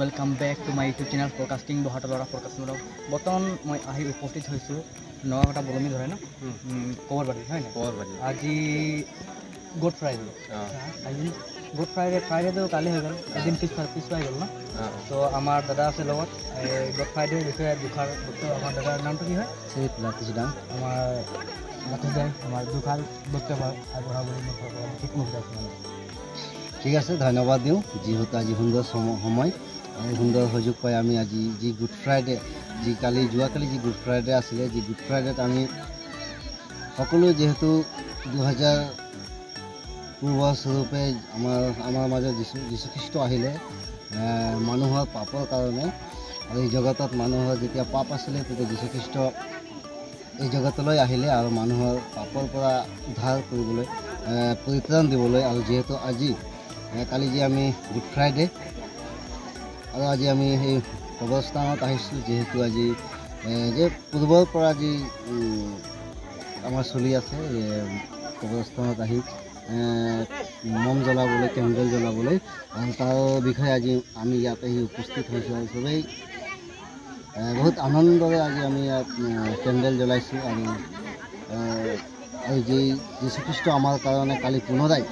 welcome back to my YouTube channel forecasting बहाटा लड़ा forecasting बर्तमान मैं आহি उपस्थित হইছো নগাঁৱটা বলমি ধৰে ন কবৰবাৰী হয় না কবৰবাৰী আজি গুড ফ্ৰাইডে আজি গুড ফ্ৰাইডে তো কালি হৈ গ'ল এদিন পিছুৱাই গ'ল ন তো আমাৰ দাদা আছে লগত গুড ফ্ৰাইডে বিষয়ে দুখাৰ বস্তু আমাৰ দাদাৰ নামটো কি হয় শ্ৰী ৰাকেশ দাম আমাৰ ৰাকেশ দাই আমাৰ দুখাৰ বক্তব্য আগবঢ়াবলৈ ঠিক ঠিক আছে ধন্যবাদ দিওঁ যিহেতু আজি সুন্দৰ সময় আৰু সুন্দৰ সুযোগ পাই আমি আজি যি গুড ফ্ৰাইডে যি যোৱাকালি যি গুড ফ্ৰাইডে আছিলে যি গুড ফ্ৰাইডেত আমি সকলো যিহেতু 2000 পূৰ্বস্বৰূপে আমাৰ মাজত যীশুখ্ৰীষ্ট আহিলে মানুহৰ পাপৰ কাৰণে আৰু এই জগতত মানুহৰ যেতিয়া পাপ আছিলে তেতিয়া যীশুখ্ৰীষ্ট এই জগতলৈ আহিলে আৰু মানুহৰ পাপৰ পৰা উদ্ধাৰ কৰিবলৈ পৰিত্ৰাণ দিবলৈ আৰু যিহেতু আজি কালি যে আমি গুড ফ্ৰাইডে আৰু আজি আমি সেই কবৰস্থানত আহিছোঁ যেহেতু আজি যে পূৰ্বৰ পৰা যি আমাৰ চলি আছে কবৰস্থানত আহি মম জ্বলাবলৈ কেণ্ডেল জ্বলাবলৈ আৰু তাৰ বিষয়ে আজি আমি ইয়াত আহি উপস্থিত হৈছোঁ আৰু চবেই বহুত আনন্দৰে আজি আমি ইয়াত কেণ্ডেল জ্বলাইছোঁ আৰু যি যীশুখ্ৰীষ্ট আমাৰ কাৰণে কালি পুনৰাই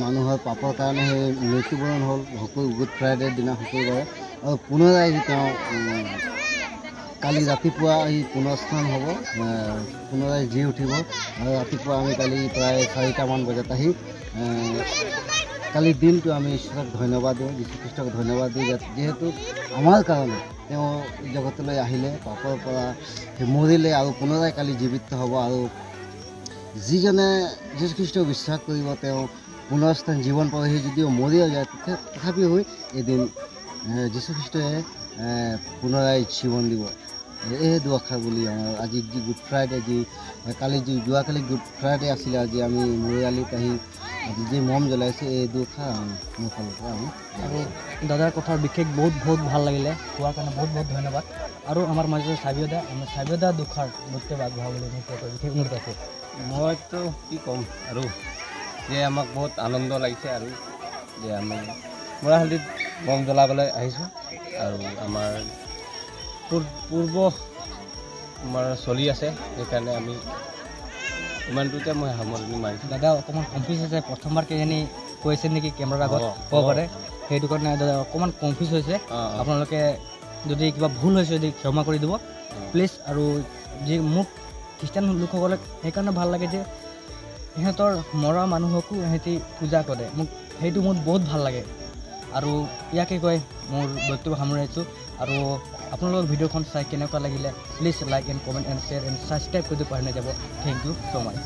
মানুহৰ পাপৰ কাৰণে সেই মৃত্যুবৰণ হ'ল গুড ফ্ৰাইডেৰ দিনা শুকুৰবাৰে আৰু পুনৰাই তেওঁ কালি ৰাতিপুৱা আহি পুনৰুত্থান হ'ব পুনৰাই জি উঠিব আৰু ৰাতিপুৱা আমি কালি প্ৰায় 4টামান বজাত আহি কালি দিনটো আমি ঈশ্বৰক ধন্যবাদ দিওঁ যীশুখ্ৰীষ্টক ধন্যবাদ দিওঁ যিহেতু আমাৰ কাৰণে তেওঁ জগতলৈ আহিলে পাপৰ পৰা মৰিলে আৰু পুনৰাই কালি জীৱিত হ'ব আৰু যিজনে যীশুখ্ৰীষ্টক বিশ্বাস কৰিব তেওঁ পুনৰুত্থান জীৱন পাবহি যদিও মৰিও যায় তথাপিও এদিন যীশুখ্ৰীষ্টই পুনৰাই জীৱন দিব এই দুআষাৰ বুলি আমাৰ আজি যি গুড ফ্ৰাইডে যি যোৱাকালি গুড ফ্ৰাইডে আছিলে আজি আমি মৰিয়ালিত আহি আজি যি মম জ্বলাইছে এই দুআষাৰ মোৰ ফালৰ পৰা আমি আৰু দাদাৰ কথাৰ বিশেষ বহুত ভাল লাগিলে কোৱাৰ কাৰণে বহুত ধন্যবাদ আৰু আমাৰ মাজত চাবিয়দা দুখাৰ বক্তব্য আগবঢ়াবলৈ বিশেষ অনুৰোধ আছে মইতো কি ক'ম আৰু যে আমাক বহুত আনন্দ লাগিছে আৰু যে আমি মৰাহালদিত বম জ্বলাবলৈ আহিছোঁ আৰু আমাৰ পূৰ্ব আমাৰ চলি আছে সেইকাৰণে আমি ইমানটোতে মই সামৰণি মাৰিছোঁ দাদা অকণমান কনফিউজ হৈছে প্ৰথমবাৰ কিজানি কৈছে নেকি কেমেৰাৰ আগত ক'ব পাৰে সেইটো কাৰণে দাদা অকণমান কনফিউজ হৈছে আপোনালোকে যদি কিবা ভুল হৈছে যদি ক্ষমা কৰি দিব প্লিজ আৰু যি মোক খ্ৰীষ্টান লোকসকলে সেইকাৰণে ভাল লাগে যে সিহঁতৰ মৰা মানুহকো সিহঁতি পূজা কৰে মোক সেইটো মোৰ বহুত ভাল লাগে আৰু ইয়াকে কৈ মোৰ বক্তব্য সামৰিছোঁ আৰু আপোনালোকৰ ভিডিঅ'খন চাই কেনেকুৱা লাগিলে please like and comment and share and subscribe কৰিব পাৰে নাযাব থেংক ইউ ছ' মাছ